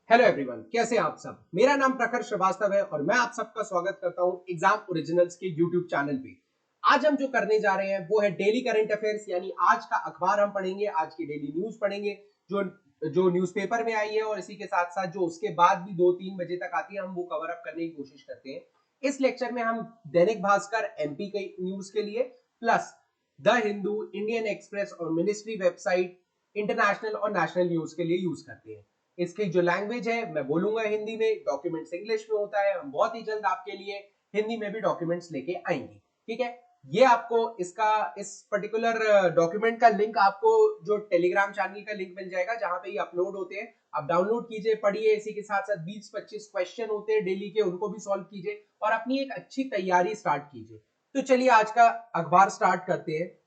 Hello everyone, कैसे हैं आप सब। मेरा नाम प्रखर श्रीवास्तव है और मैं आप सबका स्वागत करता हूं एग्जाम ओरिजिनल्स के यूट्यूब चैनल पे। आज हम जो करने जा रहे हैं वो है डेली करंट अफेयर्स, यानी आज का अखबार हम पढ़ेंगे, आज की डेली न्यूज पढ़ेंगे जो जो न्यूज़पेपर में आई है, और इसी के साथ साथ जो उसके बाद भी 2-3 बजे तक आती है हम वो कवर अप करने की कोशिश करते हैं। इस लेक्चर में हम दैनिक भास्कर एमपी के न्यूज के लिए plus the Hindu, Indian express और मिनिस्ट्री वेबसाइट, इंटरनेशनल और नेशनल न्यूज के लिए यूज करते हैं। इसकी जो लैंग्वेज है मैं बोलूंगा हिंदी में, डॉक्यूमेंट्स इंग्लिश में होता है। हम बहुत ही जल्द आपके लिए हिंदी में भी डॉक्यूमेंट्स लेके आएंगे, ठीक है। ये आपको इसका इस पर्टिकुलर डॉक्यूमेंट का लिंक आपको जो टेलीग्राम चैनल का लिंक मिल जाएगा, जहां पे ये अपलोड होते हैं। आप डाउनलोड कीजिए, पढ़िए। इसी के साथ साथ 20-25 क्वेश्चन होते हैं डेली के, उनको भी सॉल्व कीजिए और अपनी एक अच्छी तैयारी स्टार्ट कीजिए। तो चलिए आज का अखबार स्टार्ट करते हैं।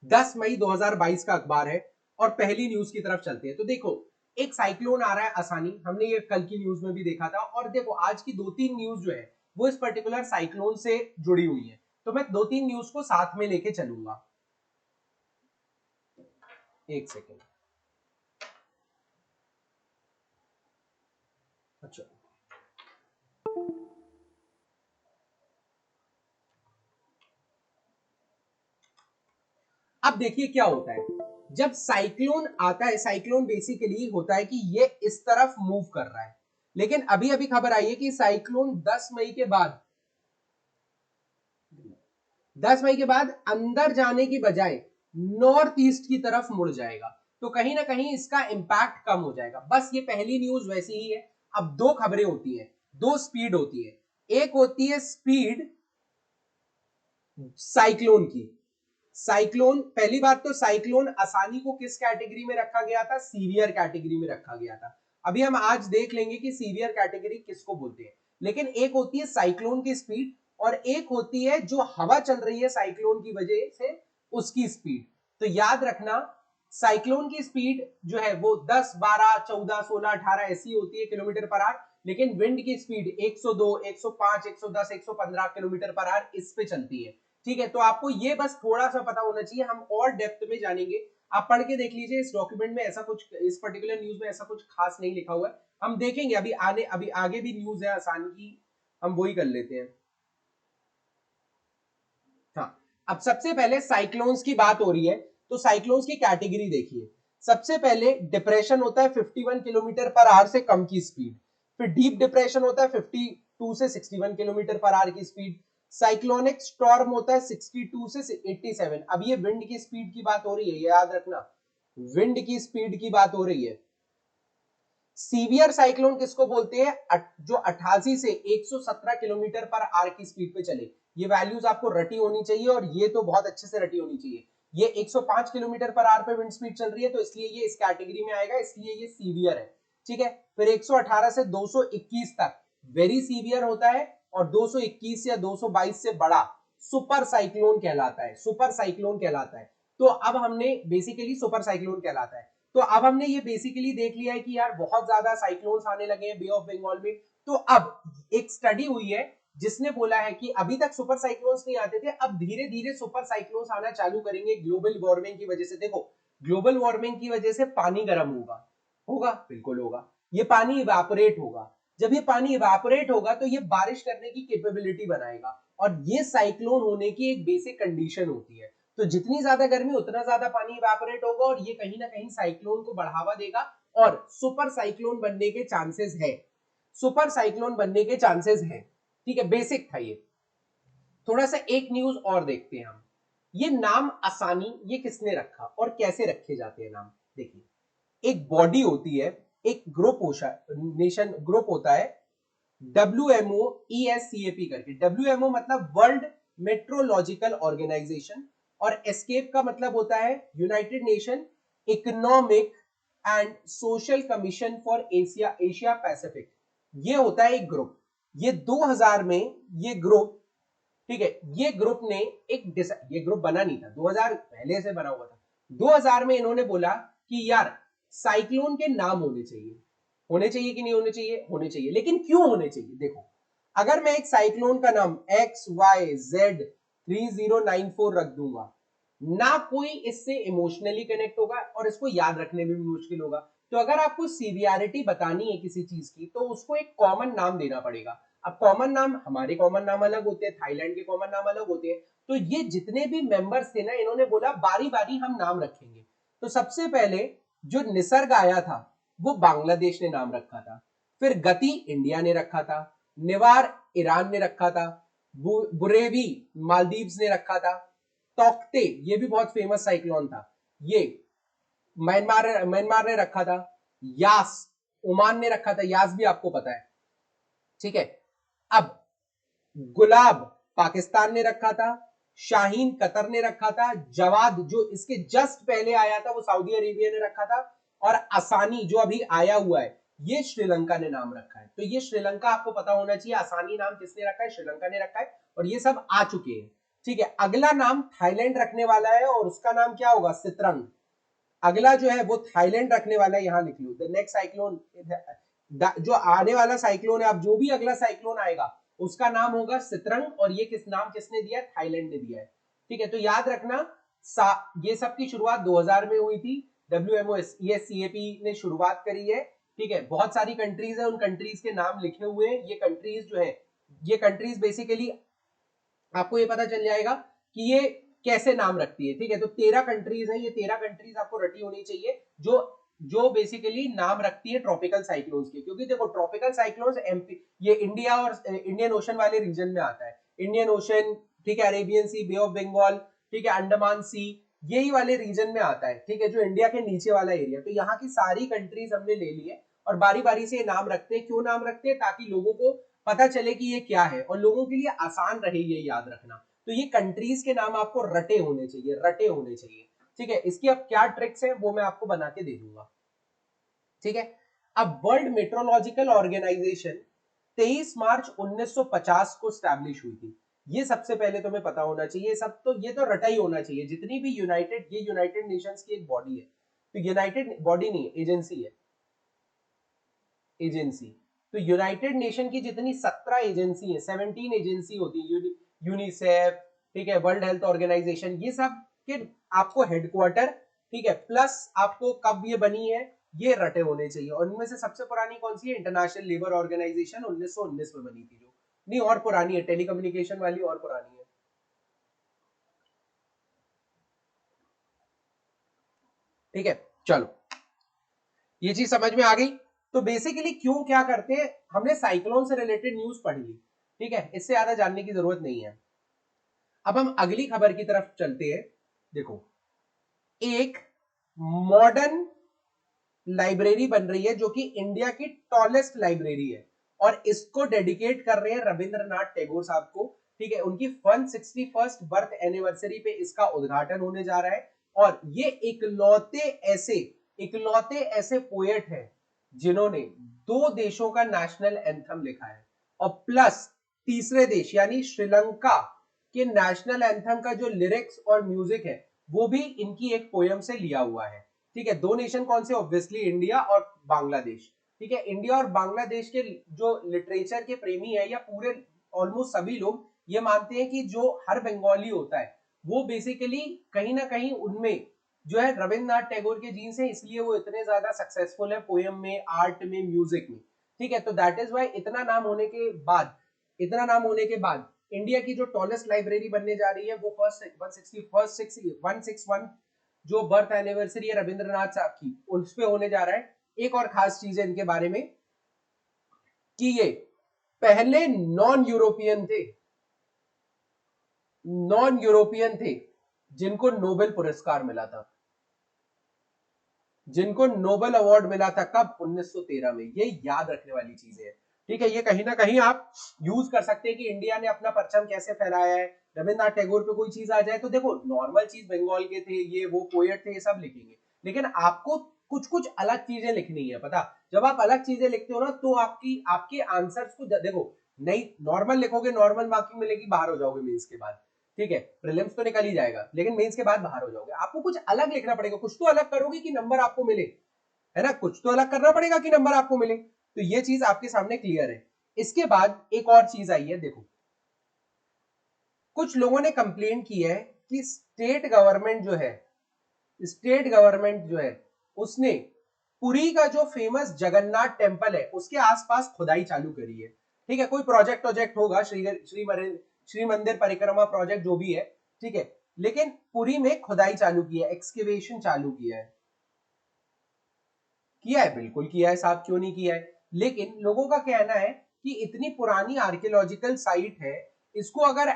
10 मई 2022 का अखबार है और पहली न्यूज की तरफ चलते हैं। तो देखो, एक साइक्लोन आ रहा है आसानी, हमने ये कल की न्यूज में भी देखा था। और देखो आज की 2-3 न्यूज जो है वो इस पर्टिकुलर साइक्लोन से जुड़ी हुई है, तो मैं 2-3 न्यूज को साथ में लेके चलूंगा। एक सेकेंड। अच्छा, अब देखिए क्या होता है जब साइक्लोन आता है। साइक्लोन बेसिकली होता है कि ये इस तरफ मूव कर रहा है, लेकिन अभी अभी खबर आई है कि साइक्लोन 10 मई के बाद अंदर जाने की बजाय नॉर्थ ईस्ट की तरफ मुड़ जाएगा। तो कहीं ना कहीं इसका इंपैक्ट कम हो जाएगा। बस ये पहली न्यूज वैसी ही है। अब दो खबरें होती है, दो स्पीड होती है। एक होती है स्पीड साइक्लोन की। साइक्लोन, पहली बात तो साइक्लोन आसानी को किस कैटेगरी में रखा गया था? सीवियर कैटेगरी में रखा गया था। अभी हम आज देख लेंगे कि सीवियर कैटेगरी किसको बोलते हैं। लेकिन एक होती है साइक्लोन की स्पीड और एक होती है जो हवा चल रही है साइक्लोन की वजह से उसकी स्पीड। तो याद रखना, साइक्लोन की स्पीड जो है वो 10, 12, 14, 16, 18 ऐसी होती है किलोमीटर पर आवर। लेकिन विंड की स्पीड 102, 105, 110, 115 किलोमीटर पर आवर इस पे चलती है, ठीक है। तो आपको ये बस थोड़ा सा पता होना चाहिए, हम और डेप्थ में जानेंगे। आप पढ़ के देख लीजिए, इस डॉक्यूमेंट में ऐसा कुछ, इस पर्टिकुलर न्यूज में ऐसा कुछ खास नहीं लिखा हुआ है। हम देखेंगे अभी आगे भी न्यूज है आसानी की, हम वही कर लेते हैं। हाँ, अब सबसे पहले साइक्लोन्स की बात हो रही है तो साइक्लोन्स की कैटेगरी देखिए। सबसे पहले डिप्रेशन होता है 51 किलोमीटर पर आवर से कम की स्पीड। फिर डीप डिप्रेशन होता है 52 से 61 किलोमीटर पर आवर की स्पीड। साइक्लोनिक स्टॉर्म होता है 62 से 87। अब ये विंड की स्पीड की बात हो रही है, ये याद रखना, विंड की स्पीड की बात हो रही है। सीवियर साइक्लोन किसको बोलते हैं? जो 88 से 117 किलोमीटर पर आवर की स्पीड पे चले। ये वैल्यूज आपको रटी होनी चाहिए और ये तो बहुत अच्छे से रटी होनी चाहिए। ये 105 किलोमीटर पर आवर पे विंड स्पीड चल रही है, तो इसलिए ये इस कैटेगरी में आएगा, इसलिए ये सीवियर है, ठीक है। फिर 118 से 221 तक वेरी सीवियर होता है और 221 या 222 से बड़ा सुपर साइक्लोन कहलाता है, सुपर साइक्लोन कहलाता है। तो अब हमने बेसिकली सुपर साइक्लोन कहलाता है। तो अब हमने ये बेसिकली देख लिया है कि यार बहुत ज्यादा साइक्लोन्स आने लगे हैं बे ऑफ बंगाल में। तो अब एक स्टडी हुई है जिसने बोला है कि अभी तक सुपर साइक्लोन्स नहीं आते थे, अब धीरे धीरे सुपर साइक्लोन्स आना चालू करेंगे ग्लोबल वार्मिंग की वजह से। देखो, ग्लोबल वार्मिंग की वजह से पानी गर्म होगा, होगा बिल्कुल होगा। ये पानी इवापोरेट होगा, जब ये पानी इवापोरेट होगा तो ये बारिश करने की कैपेबिलिटी बनाएगा, और ये साइक्लोन होने की एक बेसिक कंडीशन होती है। तो जितनी ज्यादा गर्मी उतना ज्यादा पानी इवेपोरेट होगा और ये कहीं ना कहीं साइक्लोन को बढ़ावा देगा और सुपर साइक्लोन बनने के चांसेस है, सुपर साइक्लोन बनने के चांसेस है, ठीक है। बेसिक था ये। थोड़ा सा एक न्यूज और देखते हैं हम। ये नाम आसानी ये किसने रखा और कैसे रखे जाते हैं नाम? देखिए, एक बॉडी होती है, एक ग्रुप नेशन ग्रुप होता है, WMO ESCAP करके। WMO मतलब वर्ल्ड मेट्रोलॉजिकल ऑर्गेनाइजेशन, और एस्केप का मतलब होता है United nation economic and social commission for Asia Asia Pacific. ये होता है एक ग्रुप। ये 2000 में ये ग्रुप, ठीक है, ये ग्रुप ने ये ग्रुप बना नहीं था 2000, पहले से बना हुआ था। 2000 में इन्होंने बोला कि यार साइक्लोन के नाम होने चाहिए। होने चाहिए कि नहीं होने चाहिए? होने चाहिए। लेकिन क्यों होने चाहिए? देखो, अगर मैं एक साइक्लोन का नाम XYZ3094 रख दूंगा, ना कोई इससे इमोशनली कनेक्ट होगा और इसको याद रखने में भी मुश्किल होगा। तो अगर आपको सीवियरिटी बतानी है किसी चीज की तो उसको एक कॉमन नाम देना पड़ेगा। अब कॉमन नाम, हमारे कॉमन नाम अलग होते हैं, थाईलैंड के कॉमन नाम अलग होते हैं। तो ये जितने भी मेंबर्स थे ना, इन्होंने बोला बारी बारी हम नाम रखेंगे। तो सबसे पहले जो निसर्ग आया था वो बांग्लादेश ने नाम रखा था, फिर गति इंडिया ने रखा था, निवार ईरान ने रखा था, बुरेवी मालदीव्स ने रखा था, तोक्ते ये भी बहुत फेमस साइक्लोन था, ये म्यांमार म्यांमार ने रखा था, यास ओमान ने रखा था, यास भी आपको पता है, ठीक है। अब गुलाब पाकिस्तान ने रखा था, शाहीन कतर ने रखा था, जवाद जो इसके जस्ट पहले आया था वो सऊदी अरेबिया ने रखा था, और आसानी जो अभी आया हुआ है ये श्रीलंका ने नाम रखा है। तो ये श्रीलंका आपको पता होना चाहिए, आसानी नाम किसने रखा है, श्रीलंका ने रखा है, और ये सब आ चुके हैं, ठीक है। अगला नाम थाईलैंड रखने वाला है और उसका नाम क्या होगा, सित्रंग। अगला जो है वो थाईलैंड रखने वाला है, यहां लिख लो द नेक्स्ट साइक्लोन, जो आने वाला साइक्लोन है, अब जो भी अगला साइक्लोन आएगा उसका नाम होगा सित्रंग, और ये किसने दिया है, थाईलैंड ने दिया है, ठीक है। तो याद रखना ये सब की शुरुआत 2000 में हुई थी, WMO ने शुरुआत करी है, ठीक है। बहुत सारी कंट्रीज है, उन कंट्रीज के नाम लिखे हुए हैं, ये कंट्रीज जो है, ये कंट्रीज बेसिकली आपको ये पता चल जाएगा कि ये कैसे नाम रखती है, ठीक है। तो 13 कंट्रीज है, ये 13 कंट्रीज आपको रटी होनी चाहिए जो जो बेसिकली नाम रखती है ट्रॉपिकल साइक्लोन्स के, क्योंकि देखो ट्रॉपिकल साइक्लोन्स एमपी ये इंडिया और इंडियन ओशन वाले रीजन में आता है, इंडियन ओशन, ठीक है, Arabian Sea, Bay of Bengal, ठीक है, अंडमान सी, यही वाले रीजन में आता है, ठीक है, जो इंडिया के नीचे वाला एरिया। तो यहाँ की सारी कंट्रीज हमने ले ली है और बारी बारी से ये नाम रखते हैं। क्यों नाम रखते हैं, ताकि लोगों को पता चले कि ये क्या है और लोगों के लिए आसान रहे ये याद रखना। तो ये कंट्रीज के नाम आपको रटे होने चाहिए, रटे होने चाहिए, ठीक है। इसकी अब क्या ट्रिक्स है वो मैं आपको बना के दे दूंगा, ठीक है। अब वर्ल्ड मेट्रोलॉजिकल ऑर्गेनाइजेशन 23 मार्च 1950 को स्टैब्लिश हुई थी, ये सबसे पहले तुम्हें पता होना चाहिए। सब तो ये तो रटा ही होना चाहिए, जितनी भी ये यूनाइटेड नेशंस की एक बॉडी है, तो यूनाइटेड बॉडी नहीं है, एजेंसी है, एजेंसी। तो यूनाइटेड नेशन की जितनी 17 एजेंसी है, 17 एजेंसी होती है, यूनिसेफ, ठीक है, वर्ल्ड हेल्थ ऑर्गेनाइजेशन, ये सब के आपको हेडक्वार्टर, ठीक है, प्लस आपको कब ये बनी है ये रटे होने चाहिए। और इनमें से सबसे पुरानी कौन सी है, इंटरनेशनल लेबर ऑर्गेनाइजेशन 1919 में बनी थी, जो नहीं और पुरानी है, टेलीकम्युनिकेशन वाली और पुरानी है, ठीक है। चलो ये चीज समझ में आ गई। तो बेसिकली क्यों क्या करते हैं, हमने साइक्लोन से रिलेटेड न्यूज पढ़ ली, ठीक है, इससे ज्यादा जानने की जरूरत नहीं है। अब हम अगली खबर की तरफ चलते हैं। देखो, एक मॉडर्न लाइब्रेरी बन रही है जो कि इंडिया की टॉलेस्ट लाइब्रेरी है, और इसको डेडिकेट कर रहे हैं रविंद्रनाथ टैगोर साहब को, ठीक है। उनकी 161st बर्थ एनिवर्सरी पे इसका उद्घाटन होने जा रहा है। और ये इकलौते ऐसे पोएट हैं जिन्होंने दो देशों का नेशनल एंथम लिखा है, और प्लस तीसरे देश यानी श्रीलंका के नेशनल एंथम का जो लिरिक्स और म्यूजिक है वो भी इनकी एक पोयम से लिया हुआ है, ठीक है। दो नेशन कौन से, ऑब्वियसली इंडिया और बांग्लादेश, ठीक है। इंडिया और बांग्लादेश के जो लिटरेचर के प्रेमी है, या पूरे ऑलमोस्ट सभी लोग ये मानते हैं कि जो हर बंगाली होता है वो बेसिकली कहीं ना कहीं उनमें जो है रविंद्रनाथ टैगोर के जीन्स हैं, इसलिए वो इतने ज्यादा सक्सेसफुल है पोयम में, आर्ट में, म्यूजिक में, ठीक है। तो दैट इज वाई इतना नाम होने के बाद इंडिया की जो टॉलेस्ट लाइब्रेरी बनने जा रही है वो फर्स्ट 161 जो बर्थ एनिवर्सरी है रविंद्रनाथ साहब की, उस पे होने जा रहा है। एक और खास चीज है इनके बारे में कि ये पहले नॉन यूरोपियन थे जिनको नोबेल पुरस्कार मिला था, जिनको नोबेल अवार्ड मिला था, कब, 1913 में। ये याद रखने वाली चीजें हैं, ठीक है। ये कहीं ना कहीं आप यूज कर सकते हैं कि इंडिया ने अपना परचम कैसे फहराया है। रविंद्रनाथ टैगोर पे कोई चीज आ जाए तो देखो, नॉर्मल चीज बंगाल के थे, ये वो पोएट थे, ये सब लिखेंगे, लेकिन आपको कुछ कुछ अलग चीजें लिखनी है, पता। जब आप अलग चीजें लिखते हो ना तो आपके आंसर्स को देखो, नहीं नॉर्मल लिखोगे, नॉर्मल मार्किंग मिलेगी, बाहर हो जाओगे मेंस के बाद, ठीक है। प्रीलिम्स तो निकल ही जाएगा, लेकिन मेंस के बाद बाहर हो जाओगे। आपको कुछ अलग लिखना पड़ेगा, कुछ तो अलग करोगे कि नंबर आपको मिले, है ना, कुछ तो अलग करना पड़ेगा कि नंबर आपको मिले। तो ये चीज आपके सामने क्लियर है। इसके बाद एक और चीज आई है, देखो, कुछ लोगों ने कंप्लेन की है कि स्टेट गवर्नमेंट जो है उसने पुरी का जो फेमस जगन्नाथ टेम्पल है उसके आसपास खुदाई चालू करी है। ठीक है, कोई प्रोजेक्ट होगा, श्री मंदिर परिक्रमा प्रोजेक्ट जो भी है, ठीक है, लेकिन पुरी में खुदाई चालू की है, एक्सकेवेशन चालू किया है। बिल्कुल किया है साहब, क्यों नहीं किया है। लेकिन लोगों का कहना है कि इतनी पुरानी आर्कियोलॉजिकल साइट है, इसको अगर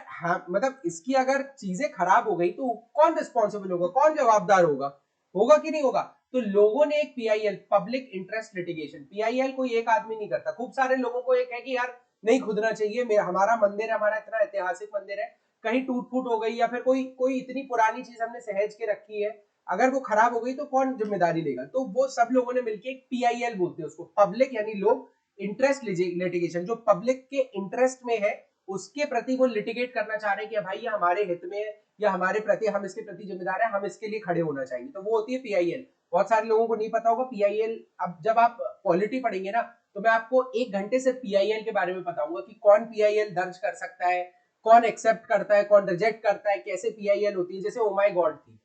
मतलब इसकी अगर चीजें खराब हो गई तो कौन रिस्पॉन्सिबल होगा, कौन जवाबदार होगा, होगा कि नहीं होगा। तो लोगों ने एक PIL, public interest litigation, PIL कोई एक आदमी नहीं करता, खूब सारे लोगों को एक है कि यार नहीं खुदना चाहिए, हमारा मंदिर है, हमारा इतना ऐतिहासिक मंदिर है, कहीं टूट फूट हो गई या फिर कोई कोई इतनी पुरानी चीज हमने सहेज के रखी है, अगर वो खराब हो गई तो कौन जिम्मेदारी लेगा। तो वो सब लोगों ने मिलकर एक पीआईएल बोलते हैं उसको, पब्लिक यानी लोग इंटरेस्ट लिटिगेशन, जो पब्लिक के इंटरेस्ट में है उसके प्रति वो लिटिगेट करना चाह रहे हैं कि भाई ये हमारे हित में है या हमारे प्रति, हम इसके प्रति जिम्मेदार है, हम इसके लिए खड़े होना चाहिए, तो वो होती है पीआईएल। बहुत सारे लोगों को नहीं पता होगा पीआईएल। अब जब आप पॉलिटी पढ़ेंगे ना तो मैं आपको 1 घंटे से पीआईएल के बारे में बताऊंगा कि कौन पीआईएल दर्ज कर सकता है, कौन एक्सेप्ट करता है, कौन रिजेक्ट करता है, कैसे पीआईएल होती है। जैसे ओ माय गॉड थी,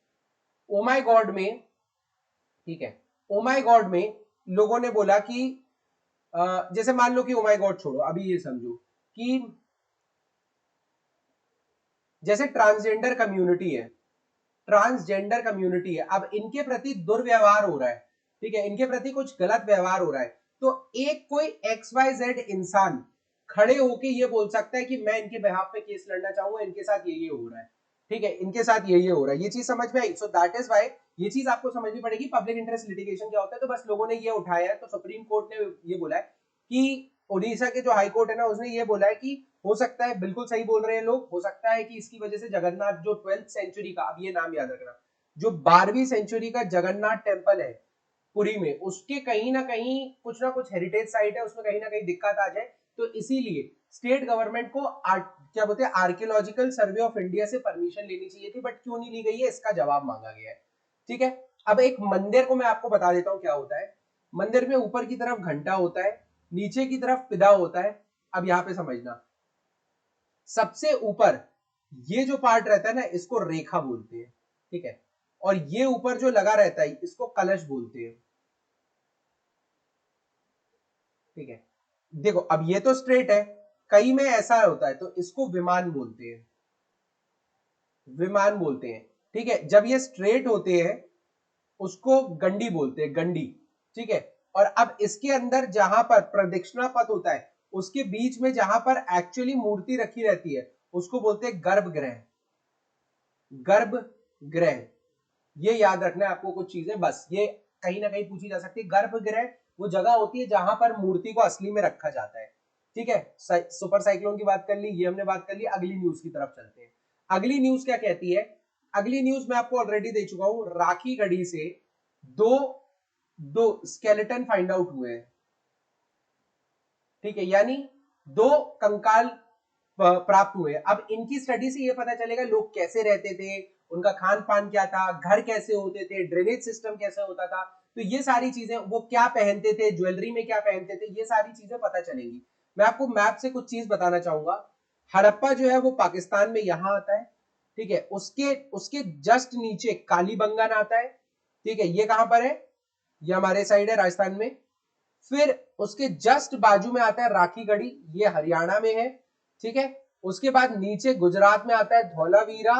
ओ माय गॉड में, ठीक है, ओ माय गॉड में लोगों ने बोला कि जैसे मान लो कि ओ माय गॉड छोड़ो, अभी ये समझो कि जैसे ट्रांसजेंडर कम्युनिटी है, ट्रांसजेंडर कम्युनिटी है, अब इनके प्रति दुर्व्यवहार हो रहा है, ठीक है, इनके प्रति कुछ गलत व्यवहार हो रहा है, तो एक कोई XYZ इंसान खड़े होके ये बोल सकता है कि मैं इनके बिहाफ पे केस लड़ना चाहूंगा, इनके साथ ये हो रहा है, ठीक है, इनके साथ ये हो रहा है। ये चीज समझ में आई। सो दैट इज व्हाई ये चीज आपको समझनी पड़ेगी पब्लिक इंटरेस्ट लिटिगेशन क्या होता है। तो बस लोगों ने ये उठाया है, तो सुप्रीम कोर्ट ने ये बोला है कि उड़ीसा के जो हाई कोर्ट है ना, उसने ये बोला है कि हो सकता है, बिल्कुल सही बोल रहे हैं लोग, हो सकता है कि इसकी वजह से जगन्नाथ जो 12th सेंचुरी का, अब ये नाम याद रखना, जो 12वीं सेंचुरी का जगन्नाथ टेम्पल है पुरी में, उसके कहीं ना कहीं कुछ ना कुछ हेरिटेज साइट है, उसमें कहीं ना कहीं दिक्कत आ जाए, तो इसीलिए स्टेट गवर्नमेंट को क्या बोलते हैं, आर्कियोलॉजिकल सर्वे ऑफ इंडिया से परमिशन लेनी चाहिए थी, बट क्यों नहीं ली गई है, इसका जवाब मांगा गया है। ठीक है, अब एक मंदिर को मैं आपको बता देता हूँ क्या होता है। मंदिर में ऊपर की तरफ घंटा होता है, नीचे की तरफ पिदा होता है। अब यहाँ पे समझना, सबसे ऊपर ये जो पार्ट रहता है ना, इसको रेखा बोलते हैं, ठीक है, और ये ऊपर जो लगा रहता है इसको कलश बोलते हैं, ठीक है। देखो अब ये तो स्ट्रेट है, कई में ऐसा होता है तो इसको विमान बोलते हैं, विमान बोलते हैं, ठीक है। जब ये स्ट्रेट होते हैं उसको गंडी बोलते हैं, गंडी, ठीक है। और अब इसके अंदर जहां पर प्रदक्षिणा पथ होता है, उसके बीच में जहां पर एक्चुअली मूर्ति रखी रहती है उसको बोलते हैं गर्भगृह, गर्भगृह। ये याद रखना है आपको कुछ चीजें, बस ये कहीं ना कहीं पूछी जा सकती है। गर्भगृह वो जगह होती है जहां पर मूर्ति को असली में रखा जाता है, ठीक है। सुपर साइक्लोन की बात कर ली, ये हमने बात कर ली, अगली न्यूज की तरफ चलते हैं। अगली न्यूज क्या कहती है, अगली न्यूज मैं आपको ऑलरेडी दे चुका हूं, राखी गढ़ी से दो दो स्केलेटन फाइंड आउट हुए हैं, ठीक है, यानी दो कंकाल प्राप्त हुए। अब इनकी स्टडी से ये पता चलेगा लोग कैसे रहते थे, उनका खान पान क्या था, घर कैसे होते थे, ड्रेनेज सिस्टम कैसे होता था, तो ये सारी चीजें, वो क्या पहनते थे, ज्वेलरी में क्या पहनते थे, ये सारी चीजें पता चलेंगी। मैं आपको मैप से कुछ चीज बताना चाहूंगा। हड़प्पा जो है वो पाकिस्तान में यहां आता है, ठीक है, उसके उसके जस्ट नीचे कालीबंगन आता है, ठीक है, ये कहां पर है, ये हमारे साइड है राजस्थान में। फिर उसके जस्ट बाजू में आता है राखी गढ़ी, ये हरियाणा में है, ठीक है। उसके बाद नीचे गुजरात में आता है धौलावीरा,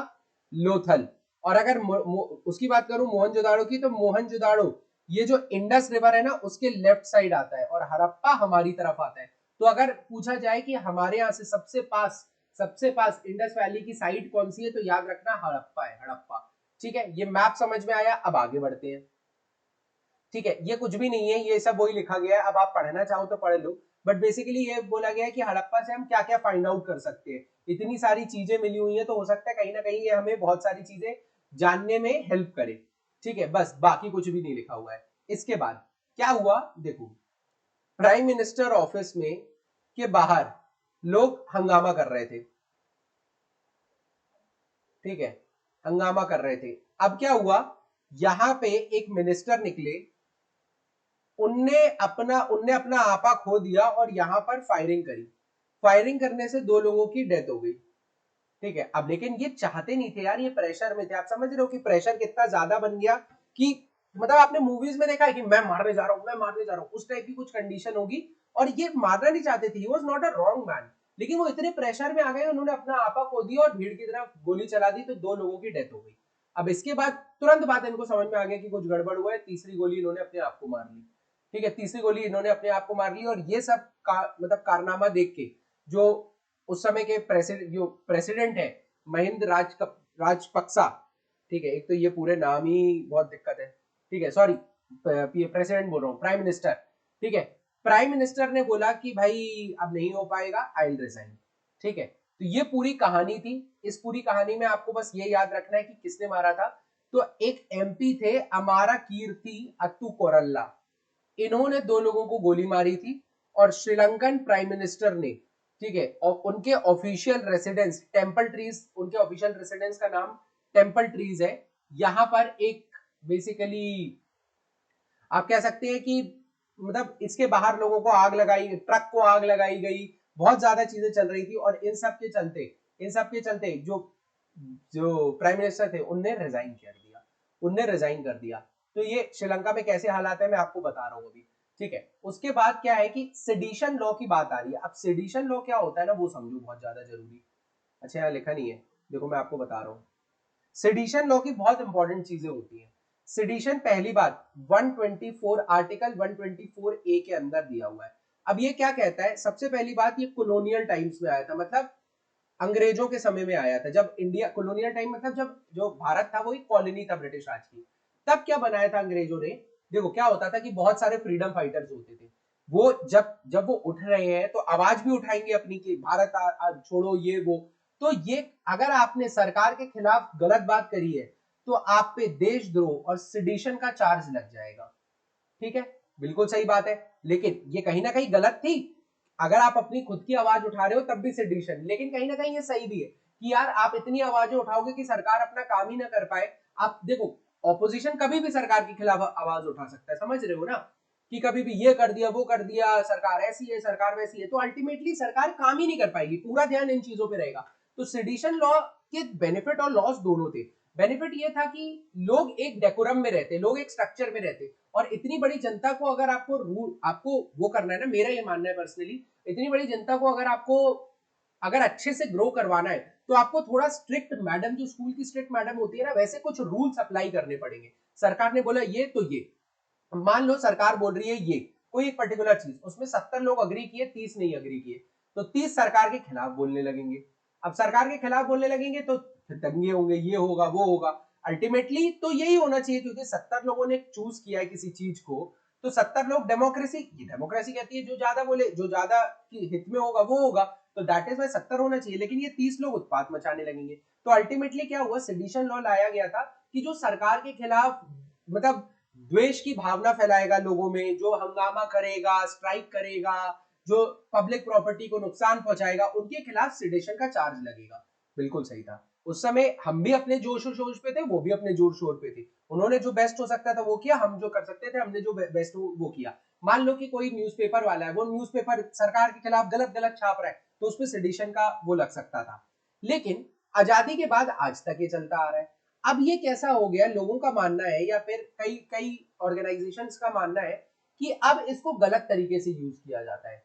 लोथल। और अगर उसकी बात करूं मोहनजोदाड़ो की, तो मोहनजोदाड़ो ये जो इंडस रिवर है ना उसके लेफ्ट साइड आता है, और हड़प्पा हमारी तरफ आता है। तो अगर पूछा जाए कि हमारे यहाँ से सबसे पास इंडस वैली की साइड कौन सी है, तो याद रखना हड़प्पा है, हड़प्पा, ठीक है। ये मैप समझ में आया, अब आगे बढ़ते हैं, ठीक है। ये कुछ भी नहीं है, ये सब वही लिखा गया है, अब आप पढ़ना चाहो तो पढ़ लो, बट बेसिकली ये बोला गया है कि हड़प्पा से हम क्या क्या फाइंड आउट कर सकते हैं। इतनी सारी चीजें मिली हुई है, तो हो सकता है कहीं ना कहीं ये हमें बहुत सारी चीजें जानने में हेल्प करे, ठीक है, बस बाकी कुछ भी नहीं लिखा हुआ है। इसके बाद क्या हुआ देखो, प्राइम मिनिस्टर ऑफिस में के बाहर लोग हंगामा कर रहे थे, ठीक है, हंगामा कर रहे थे। अब क्या हुआ, यहां पे एक मिनिस्टर निकले, उनने अपना आपा खो दिया और यहां पर फायरिंग करी। फायरिंग करने से 2 लोगों की डेथ हो गई, ठीक है। अब लेकिन ये चाहते नहीं थे यार, ये प्रेशर में थे। आप समझ रहे हो कि प्रेशर कितना ज्यादा बन गया कि मतलब आपने मूवीज में देखा है कि मैं मारने जा रहा हूँ, मैं मारने जा रहा हूँ, उस टाइप की कुछ कंडीशन होगी। और ये मारना नहीं चाहते थे, he was not a wrong man, लेकिन वो इतने प्रेशर में आ गए, उन्होंने अपना आपा खो दिया और भीड़ की तरफ गोली चला दी, तो 2 लोगों की डेथ हो गई। अब इसके बाद तुरंत बात इनको समझ में आ गया कि कुछ गड़बड़ हुआ है, तीसरी गोली इन्होंने अपने आप को मार ली। ठीक है, तीसरी गोली इन्होंने अपने आप को मार ली। और ये सब मतलब कारनामा देख के जो उस समय के प्रेसिडेंट है महिंद्र राजपक्सा, ठीक है, एक तो ये पूरे नाम ही बहुत दिक्कत है, ठीक है, सॉरी प्रेसिडेंट बोल रहा हूँ, प्राइम मिनिस्टर, ठीक है, प्राइम मिनिस्टर ने बोला कि भाई अब नहीं हो पाएगा, आई विल रिजाइन। ठीक है, तो ये पूरी कहानी थी। इस पूरी कहानी में आपको बस ये याद रखना है कि किसने मारा था। तो एक एमपी थे अमारा कीर्ति अत्तू कोरल्ला, इन्होंने 2 लोगों को गोली मारी थी। और श्रीलंकन प्राइम मिनिस्टर ने, ठीक है, और उनके ऑफिशियल रेसिडेंस टेम्पल ट्रीज, उनके ऑफिशियल रेसिडेंस का नाम टेम्पल ट्रीज है। यहां पर एक बेसिकली आप कह सकते हैं कि मतलब इसके बाहर लोगों को आग लगाई, ट्रक को आग लगाई गई, बहुत ज्यादा चीजें चल रही थी। और इन सब के चलते जो जो प्राइम मिनिस्टर थे उनने रिजाइन कर दिया, तो ये श्रीलंका में कैसे हालात है मैं आपको बता रहा हूँ अभी। ठीक है, उसके बाद क्या है कि सेडिशन लॉ की बात आ रही है। अब सेडिशन लॉ क्या होता है ना, वो समझो, बहुत ज्यादा जरूरी। अच्छा, यहाँ लिखा नहीं है, देखो मैं आपको बता रहा हूँ। सेडिशन लॉ की बहुत इंपॉर्टेंट चीजें होती हैं। सेडिशन पहली बात 124 आर्टिकल 124 ए के अंदर दिया हुआ है। अब ये क्या कहता है, सबसे पहली बात, ये कॉलोनियल टाइम्स में आया था, मतलब अंग्रेजों के समय में आया था, जब इंडिया कॉलोनियल टाइम, मतलब जब जो भारत था वो एक कॉलोनी था ब्रिटिश राज की। तब क्या बनाया था अंग्रेजों ने, देखो क्या होता था कि बहुत सारे फ्रीडम फाइटर्स होते थे, वो जब जब वो उठ रहे हैं तो आवाज भी उठाएंगे अपनी की भारत छोड़ो ये वो। तो ये अगर आपने सरकार के खिलाफ गलत बात करी है तो आप पे देशद्रोह और सिडिशन का चार्ज लग जाएगा। ठीक है, बिल्कुल सही बात है, लेकिन ये कहीं ना कहीं गलत थी। अगर आप अपनी खुद की आवाज उठा रहे हो तब भी सेडिशन, लेकिन कहीं ना कहीं ये सही भी है कि यार आप इतनी आवाजें उठाओगे कि सरकार अपना काम ही ना कर पाए। आप देखो, ऑपोजिशन कभी भी सरकार के खिलाफ आवाज उठा सकता है, समझ रहे हो ना, कि कभी भी ये कर दिया वो कर दिया, सरकार ऐसी है सरकार वैसी है, तो अल्टीमेटली सरकार काम ही नहीं कर पाएगी, पूरा ध्यान इन चीजों पे रहेगा। तो सेडिशन लॉ के बेनिफिट और लॉस दोनों थे। बेनिफिट ये था कि लोग एक डेकोरम में रहते, लोग एक स्ट्रक्चर में रहते। और इतनी बड़ी जनता को अगर आपको वो करना है ना, मेरा ये मानना है पर्सनली, इतनी बड़ी जनता को अगर अच्छे से ग्रो करवाना है तो आपको थोड़ा स्ट्रिक्ट मैडम, जो स्कूल की स्ट्रिक्ट मैडम होती है ना, वैसे कुछ रूल्स अप्लाई करने पड़ेंगे। सरकार ने बोला ये तो ये, मान लो सरकार बोल रही है ये कोई एक पर्टिकुलर चीज, उसमें 70 लोग अग्री किए, 30 नहीं अग्री किए, तो 30 सरकार के खिलाफ बोलने लगेंगे। अब सरकार के खिलाफ बोलने लगेंगे तो फिर दंगे होंगे, ये होगा वो होगा। अल्टीमेटली तो यही होना चाहिए, क्योंकि 70 लोगों ने चूज किया है किसी चीज को, तो 70 लोग, डेमोक्रेसी कहती है जो ज्यादा बोले, जो ज्यादा की हित में होगा वो होगा, तो दैट इज वाई 70 होना चाहिए। लेकिन ये 30 लोग उत्पात मचाने लगेंगे, तो अल्टीमेटली क्या हुआ, सेडिशन लॉ लाया गया था कि जो सरकार के खिलाफ मतलब द्वेष की भावना फैलाएगा लोगों में, जो हंगामा करेगा, स्ट्राइक करेगा, जो पब्लिक प्रॉपर्टी को नुकसान पहुंचाएगा, उनके खिलाफ सेडिशन का चार्ज लगेगा। बिल्कुल सही था। उस समय हम भी अपने जोश और शोर पे थे, वो भी अपने जोर शोर पे थे। उन्होंने जो बेस्ट हो सकता था वो किया, हम जो कर सकते थे हमने जो बेस्ट हो वो किया। मान लो कि कोई न्यूज़पेपर वाला है, वो न्यूज़पेपर सरकार के खिलाफ गलत गलत छाप रहा है, तो उसपे सेडिशन का वो लग सकता था। लेकिन आजादी के बाद आज तक ये चलता आ रहा है। अब ये कैसा हो गया, लोगों का मानना है या फिर कई कई ऑर्गेनाइजेशंस का मानना है कि अब इसको गलत तरीके से यूज किया जाता है।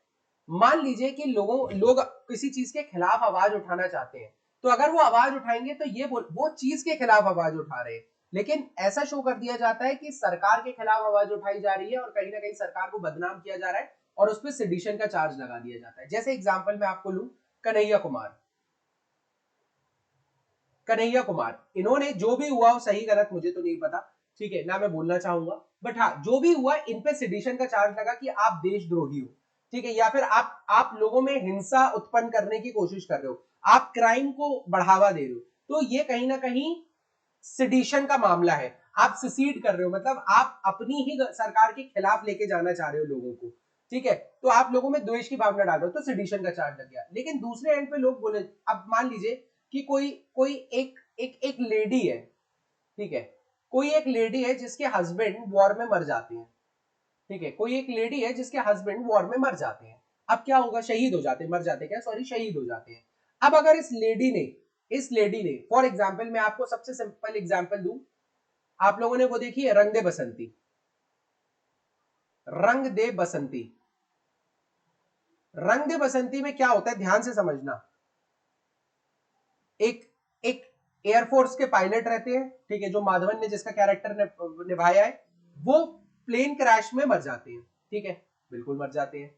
मान लीजिए कि लोग किसी चीज के खिलाफ आवाज उठाना चाहते हैं, तो अगर वो आवाज उठाएंगे तो वो चीज के खिलाफ आवाज उठा रहे हैं, लेकिन ऐसा शो कर दिया जाता है कि सरकार के खिलाफ आवाज उठाई जा रही है और कहीं ना कहीं सरकार को बदनाम किया जा रहा है और उस पर सेडिशन का चार्ज लगा दिया जाता है। जैसे एग्जाम्पल मैं आपको लूं, कन्हैया कुमार, इन्होंने जो भी हुआ वो सही गलत मुझे तो नहीं पता, ठीक है ना, मैं बोलना चाहूंगा, बट हाँ जो भी हुआ इन पे सेडिशन का चार्ज लगा कि आप देशद्रोही हो, ठीक है, या फिर आप लोगों में हिंसा उत्पन्न करने की कोशिश कर रहे हो, आप क्राइम को बढ़ावा दे रहे हो, तो ये कहीं ना कहीं सेडिशन का मामला है। आप सिसीड कर रहे हो, मतलब आप अपनी ही सरकार के खिलाफ लेके जाना चाह रहे हो लोगों को, ठीक है, तो आप लोगों में द्वेष की भावना डाल रहे हो, तो सेडिशन का चार्ज लग गया। लेकिन दूसरे एंड पे लोग बोले, अब मान लीजिए कि कोई कोई एक एक एक लेडी है, ठीक है, कोई एक लेडी है जिसके हस्बैंड वॉर में मर जाते हैं, ठीक है, कोई एक लेडी है जिसके हस्बैंड वॉर में मर जाते हैं। अब क्या होगा, शहीद हो जाते हैं, मर जाते हैं क्या, सॉरी, शहीद हो जाते हैं। अब अगर इस लेडी ने फॉर एग्जाम्पल, मैं आपको सबसे सिंपल एग्जाम्पल दूं, आप लोगों ने वो देखी है रंग दे बसंती? रंग दे बसंती, रंग दे बसंती में क्या होता है ध्यान से समझना। एक एक एयरफोर्स के पायलट रहते हैं, ठीक है, जो माधवन ने जिसका कैरेक्टर निभाया है, वो प्लेन क्रैश में मर जाते हैं, ठीक है, बिल्कुल मर जाते हैं,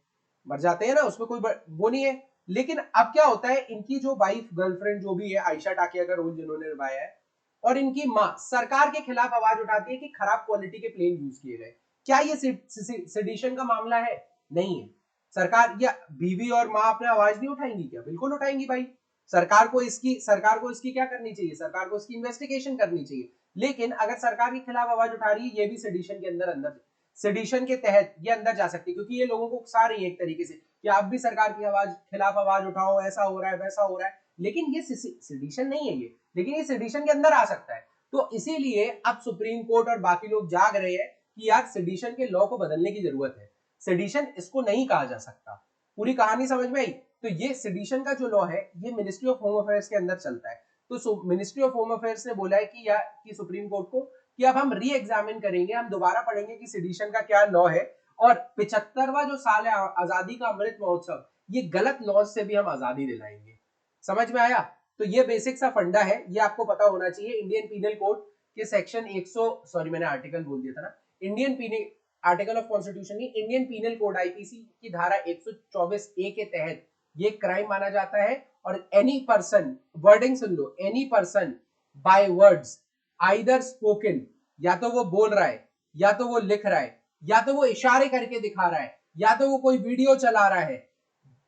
मर जाते हैं ना, उसमें कोई वो नहीं है। लेकिन अब क्या होता है, इनकी जो वाइफ गर्लफ्रेंड जो भी है, आयशा टाकिया का रोल जिन्होंने निभाया है, और इनकी माँ सरकार के खिलाफ आवाज उठाती है कि खराब क्वालिटी के प्लेन यूज किए गए। क्या ये सेडिशन का मामला है? नहीं है। सरकार या बीवी और माँ अपने आवाज नहीं उठाएंगी क्या? बिल्कुल उठाएंगी भाई। सरकार को इसकी क्या करनी चाहिए? सरकार को इसकी इन्वेस्टिगेशन करनी चाहिए। लेकिन अगर सरकार के खिलाफ आवाज उठा रही है, ये भी सेडिशन के अंदर सेडिशन के तहत ये अंदर जा सकती है, क्योंकि ये लोगों को उकसा रही है एक तरीके से कि आप भी सरकार की खिलाफ आवाज उठाओ, ऐसा हो रहा है वैसा हो रहा है। लेकिन ये सेडिशन नहीं है ये, लेकिन ये सेडिशन के अंदर आ सकता है। तो इसीलिए अब सुप्रीम कोर्ट और बाकी लोग जाग रहे हैं कि यार सेडिशन के लॉ को बदलने की जरूरत है। सेडिशन इसको नहीं कहा जा सकता। पूरी कहानी समझ में आई? तो ये सेडिशन का जो लॉ है, ये मिनिस्ट्री ऑफ होम अफेयर्स के अंदर चलता है। तो मिनिस्ट्री ऑफ होम अफेयर्स ने बोला है कि सुप्रीम कोर्ट को कि अब हम री एग्जामिन करेंगे, हम दोबारा पढ़ेंगे कि सेडिशन का क्या लॉ है, और 75वां जो साल है आजादी का अमृत महोत्सव, ये गलत लॉ से भी हम आजादी दिलाएंगे। समझ में आया? तो ये बेसिक सा फंडा है, ये आपको पता होना चाहिए। इंडियन पीनल कोड के सेक्शन 100 सॉरी मैंने आर्टिकल बोल दिया था ना, Indian Penal article of Constitution नहीं, इंडियन पीनल कोड आईपीसी की धारा 124 ए के तहत ये क्राइम माना जाता है। और any person, wording soon low, any person by words either spoken, या तो वो बोल रहा है, या तो वो लिख रहा है, या तो वो इशारे करके दिखा रहा है, या तो वो कोई वीडियो चला रहा है,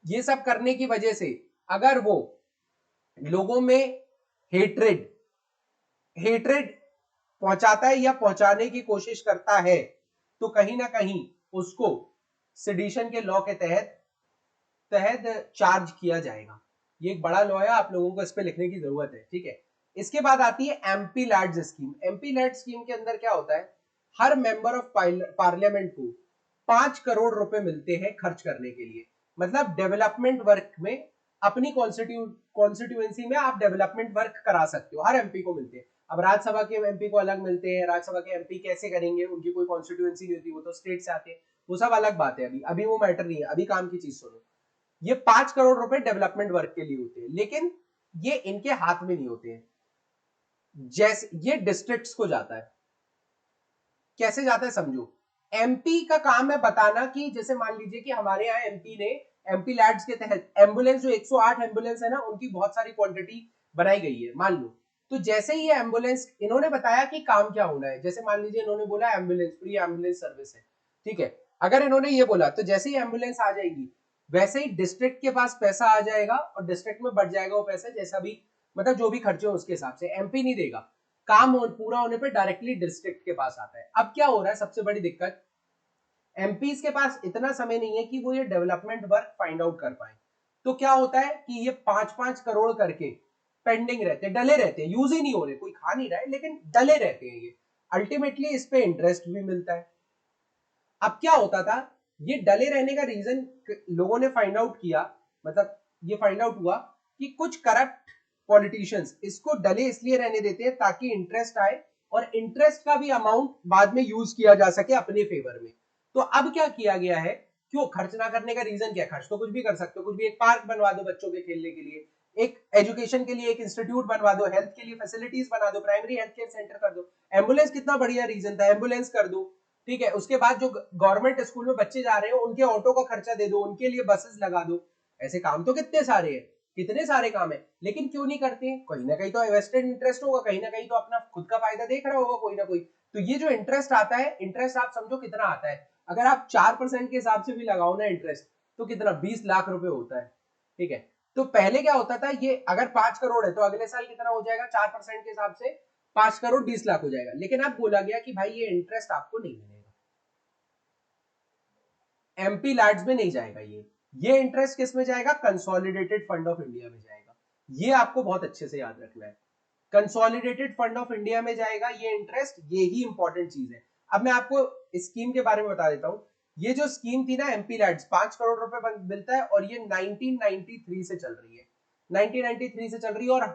ये सब करने की वजह से अगर वो लोगों में हेट्रेड हेट्रेड पहुंचाता है या पहुंचाने की कोशिश करता है, तो कहीं ना कहीं उसको सेडिशन के लॉ के तहत तहत चार्ज किया जाएगा। ये एक बड़ा लॉ है, आप लोगों को इस पे लिखने की जरूरत है, ठीक है। इसके बाद आती है MP LADS scheme. MP LAD scheme के अंदर क्या होता है, हर मेंबर ऑफ पार्लियामेंट को 5 करोड़ रुपए मिलते हैं खर्च करने के लिए। मतलब डेवलपमेंट वर्क में, अपनी कॉन्स्टिट्यूएंसी में आप डेवलपमेंट वर्क करा सकते हो, हर एमपी को मिलते हैं। अब राज्यसभा के एमपी को अलग मिलते हैं, राज्यसभा के एमपी कैसे करेंगे, उनकी कोई कॉन्स्टिट्यूएंसी नहीं होती, वो तो स्टेट से आते हैं, वो सब अलग बात है। अभी अभी वो मैटर नहीं है, अभी काम की चीज सुनो। ये 5 करोड़ रुपए डेवलपमेंट वर्क के लिए होते हैं, लेकिन ये इनके हाथ में नहीं होते हैं। जैसे ये डिस्ट्रिक्ट्स को जाता है। कैसे जाता है समझो। एमपी का काम है बताना कि जैसे मान लीजिए कि हमारे यहाँ एमपी ने एमपी लैड्स के तहत एम्बुलेंस, जो 108 एम्बुलेंस है ना, उनकी बहुत सारी क्वांटिटी बनाई गई है, मान लो। तो जैसे ही ये एम्बुलेंस, इन्होंने बताया कि काम क्या होना है, जैसे मान लीजिए इन्होंने बोला एम्बुलेंस, फ्री एम्बुलेंस सर्विस है, ठीक है। अगर इन्होंने ये बोला, तो जैसे ही एम्बुलेंस आ जाएगी, वैसे ही डिस्ट्रिक्ट के पास पैसा आ जाएगा, और डिस्ट्रिक्ट में बढ़ जाएगा वो पैसा, जैसा भी मतलब जो भी खर्चे हो उसके हिसाब से। एमपी नहीं देगा, काम पूरा होने पे डायरेक्टली डिस्ट्रिक्ट के पास आता है। अब क्या हो रहा है, सबसे बड़ी दिक्कत, एमपीज के पास इतना समय नहीं है कि वो ये डेवलपमेंट वर्क फाइंड आउट कर पाए। तो क्या होता है कि ये 5-5 करोड़ करके पेंडिंग रहते हैं, डले रहते हैं, यूज ही नहीं हो रहे, कोई खा नहीं रहा है, लेकिन डले रहते हैं ये। अल्टीमेटली इस पे इंटरेस्ट भी मिलता है। अब क्या होता था, ये डले रहने का रीजन लोगों ने फाइंड आउट किया, मतलब ये फाइंड आउट हुआ कि कुछ करप्ट पॉलिटिशियंस इसको डले इसलिए रहने देते हैं ताकि इंटरेस्ट आए, और इंटरेस्ट का भी अमाउंट बाद में यूज किया जा सके अपने फेवर में। तो अब क्या किया गया है, क्यों खर्च ना करने का रीजन क्या है, खर्च तो कुछ भी कर सकते हो, कुछ भी, एक पार्क बनवा दो बच्चों के खेलने के लिए, एक एजुकेशन के लिए एक इंस्टीट्यूट बनवा दो, हेल्थ के लिए फैसिलिटीज बना दो, प्राइमरी हेल्थ केयर सेंटर कर दो, एम्बुलेंस कितना बढ़िया रीजन था, एम्बुलेंस कर दो, ठीक है। उसके बाद जो गवर्नमेंट स्कूल में बच्चे जा रहे हैं उनके ऑटो का खर्चा दे दो, उनके लिए बसेस लगा दो। ऐसे काम तो कितने सारे हैं, कितने सारे काम है, लेकिन क्यों नहीं करते? कहीं ना कहीं तो वेस्टेड इंटरेस्ट होगा, कहीं ना कहीं तो अपना खुद का फायदा देख रहा होगा कोई ना कोई। तो ये जो इंटरेस्ट आता है, इंटरेस्ट आप समझो कितना आता है, अगर आप 4% के हिसाब से भी लगाओ ना इंटरेस्ट, तो कितना 20 लाख रुपए होता है, ठीक है। तो पहले क्या होता था, ये अगर 5 करोड़ है तो अगले साल कितना हो जाएगा, 4% के हिसाब से 5 करोड़ 20 लाख हो जाएगा। लेकिन अब बोला गया कि भाई ये इंटरेस्ट आपको नहीं मिलेगा, एमपी लैड्स में नहीं जाएगा ये इंटरेस्ट किस में जाएगा, कंसोलिडेटेड फंड ऑफ इंडिया में जाएगा। ये आपको बहुत अच्छे से याद रखना है, कंसोलिडेटेड फंड ऑफ इंडिया में जाएगा ये इंटरेस्ट, ये ही इंपॉर्टेंट चीज है। अब मैं आपको स्कीम के बारे में बता देता हूं। ये जो स्कीम थी ना एमपी लैड्स, 5 करोड़ रुपए मिलता है, और ये 1993 से चल रही है, 1993 से चल रही है, और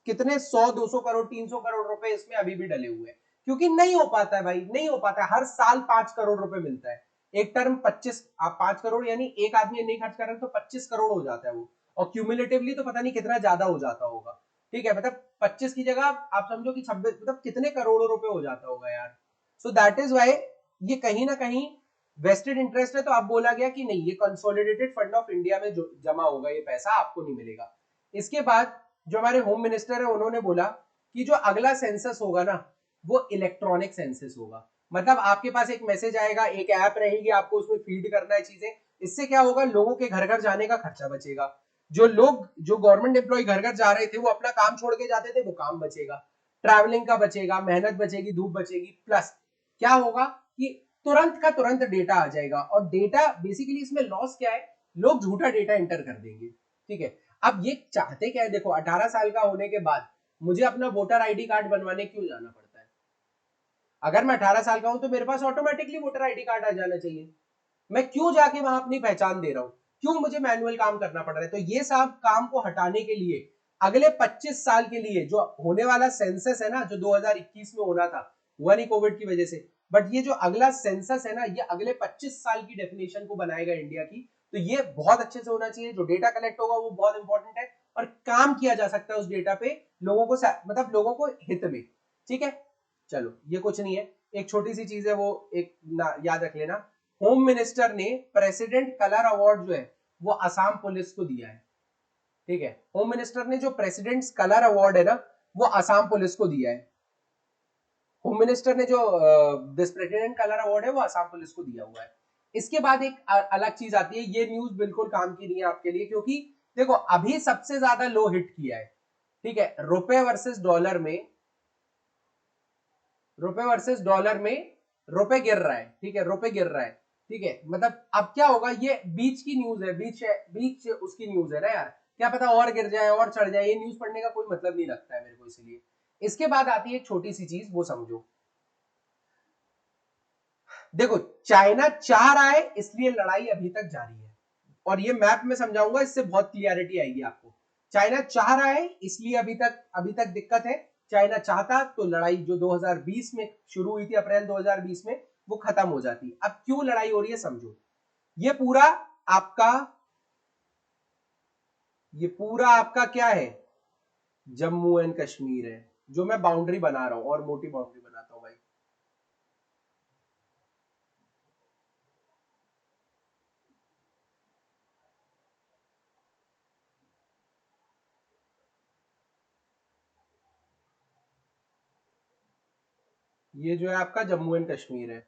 कितने 100 200 करोड़ 300 करोड़ रुपए इसमें अभी भी डले हुए हैं। क्योंकि नहीं हो पाता है भाई, नहीं हो पाता है। हर साल 5 करोड़ रुपए मिलता है, एक टर्म 25, आप 5 करोड़ यानी एक आदमी नहीं खर्च कर रहा है तो 25 करोड़ हो जाता है वो, और क्यूमुलेटिवली तो पता नहीं कितना ज्यादा हो जाता होगा। ठीक है, मतलब 25 की जगह आप समझो कि 26, मतलब कितने करोड़ों रुपए हो जाता होगा यार। सो दैट इज वाई ये कहीं ना कहीं वेस्टेड इंटरेस्ट है। तो अब बोला गया कि नहीं, ये कंसोलिडेटेड फंड ऑफ इंडिया में जो जमा होगा ये पैसा आपको नहीं मिलेगा। इसके बाद जो हमारे होम मिनिस्टर है उन्होंने बोला कि जो अगला सेंसस होगा ना वो इलेक्ट्रॉनिक सेंसस होगा। मतलब आपके पास एक मैसेज आएगा, एक ऐप रहेगी, आपको उसमें फीड करना है चीजें। इससे क्या होगा, लोगों के घर घर जाने का खर्चा बचेगा। जो लोग, जो गवर्नमेंट एम्प्लॉय घर घर जा रहे थे वो अपना काम छोड़ के जाते थे, वो काम बचेगा, ट्रैवलिंग का बचेगा, मेहनत बचेगी, धूप बचेगी। प्लस क्या होगा कि तुरंत का तुरंत डेटा आ जाएगा। और डेटा बेसिकली इसमें लॉस क्या है, लोग झूठा डेटा एंटर कर देंगे। ठीक है, अब ये चाहते क्या है, देखो 18 साल का होने के बाद मुझे अपना वोटर आईडी कार्ड बनवाने क्यों जाना पड़ता है? अगर मैं 18 साल का हूं तो मेरे पास ऑटोमेटिकली वोटर आईडी कार्ड आ जाना चाहिए। मैं क्यों जाके वहां अपनी पहचान दे रहा हूं, क्यों मुझे मैनुअल काम करना पड़ रहा है? तो ये सब काम को हटाने के लिए अगले 25 साल के लिए जो होने वाला सेंसस है ना, जो 2021 में होना था, हुआ नहीं कोविड की वजह से, बट ये जो अगला सेंसस है ना, ये अगले 25 साल की डेफिनेशन को बनाएगा इंडिया की। तो ये बहुत अच्छे से होना चाहिए। जो डेटा कलेक्ट होगा वो बहुत इंपॉर्टेंट है, और काम किया जा सकता है उस डेटा पे लोगों को, मतलब लोगों को हित में। ठीक है, चलो ये कुछ नहीं है, एक छोटी सी चीज है वो एक याद रख लेना। होम मिनिस्टर ने प्रेसिडेंट कलर अवार्ड जो है वो असम पुलिस को दिया है। ठीक है, होम मिनिस्टर ने जो प्रेसिडेंट्स कलर अवार्ड है ना वो असम पुलिस को दिया है। होम मिनिस्टर ने जो दिस प्रेसिडेंट कलर अवार्ड है वो असम पुलिस को दिया हुआ है। इसके बाद एक अलग चीज आती है, ये न्यूज बिल्कुल काम की नहीं है आपके लिए, क्योंकि देखो अभी सबसे ज्यादा लो हिट किया है। ठीक है, रुपए वर्सेस डॉलर में, रुपए वर्सेस डॉलर में रुपए गिर रहा है। ठीक है, रुपए गिर रहा है। ठीक है, मतलब अब क्या होगा, ये बीच की न्यूज है, बीच उसकी न्यूज है ना यार, क्या पता और गिर जाए और चढ़ जाए, ये न्यूज पढ़ने का कोई मतलब नहीं लगता है मेरे को, इसलिए। इसके बाद आती है एक छोटी सी चीज, वो समझो। देखो, चाइना चाह रहा है इसलिए लड़ाई अभी तक जारी है, और ये मैप में समझाऊंगा, इससे बहुत क्लियरिटी आएगी आपको। चाइना चाह रहा है इसलिए अभी तक दिक्कत है। चाइना चाहता तो लड़ाई जो 2020 में शुरू हुई थी, अप्रैल 2020 में, वो खत्म हो जाती। अब क्यों लड़ाई हो रही है समझो। ये पूरा आपका ये पूरा आपका क्या है, जम्मू एंड कश्मीर है, जो मैं बाउंड्री बना रहा हूं, और मोटी बाउंड्री बनाता हूं भाई। ये जो है आपका जम्मू एंड कश्मीर है।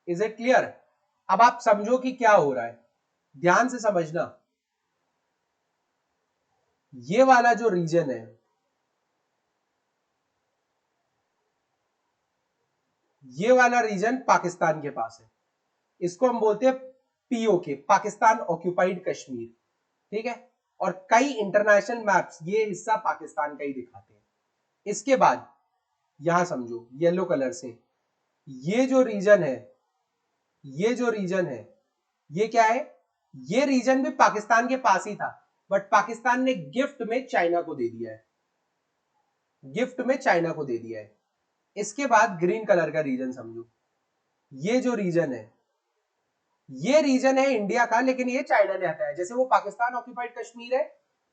Is it clear? अब आप समझो कि क्या हो रहा है, ध्यान से समझना। ये वाला जो रीजन है, ये वाला रीजन पाकिस्तान के पास है। इसको हम बोलते हैं पीओके, पाकिस्तान ऑक्यूपाइड कश्मीर। ठीक है, और कई इंटरनेशनल मैप्स ये हिस्सा पाकिस्तान का ही दिखाते हैं। इसके बाद यहां समझो येलो कलर से, ये जो रीजन है, ये जो रीजन है, ये क्या है, ये रीजन भी पाकिस्तान के पास ही था, बट पाकिस्तान ने गिफ्ट में चाइना को दे दिया है, गिफ्ट में चाइना को दे दिया है। इसके बाद ग्रीन कलर का रीजन समझो, ये जो रीजन है, ये रीजन है इंडिया का, लेकिन ये चाइना ने हटाया। जैसे वो पाकिस्तान ऑक्यूपाइड कश्मीर है,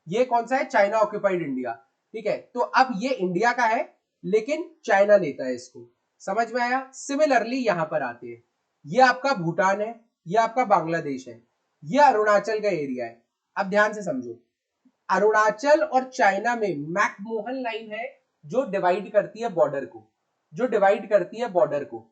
ये कौन सा है, चाइना ऑक्यूपाइड इंडिया। ठीक है, तो अब ये इंडिया का है लेकिन चाइना लेता है इसको। समझ में आया? सिमिलरली यहां पर आते हैं, ये आपका भूटान है, ये आपका बांग्लादेश है, ये अरुणाचल का एरिया है। अब ध्यान से समझो, अरुणाचल और चाइना में मैकमोहन लाइन है जो डिवाइड करती है बॉर्डर को, जो डिवाइड करती है बॉर्डर को।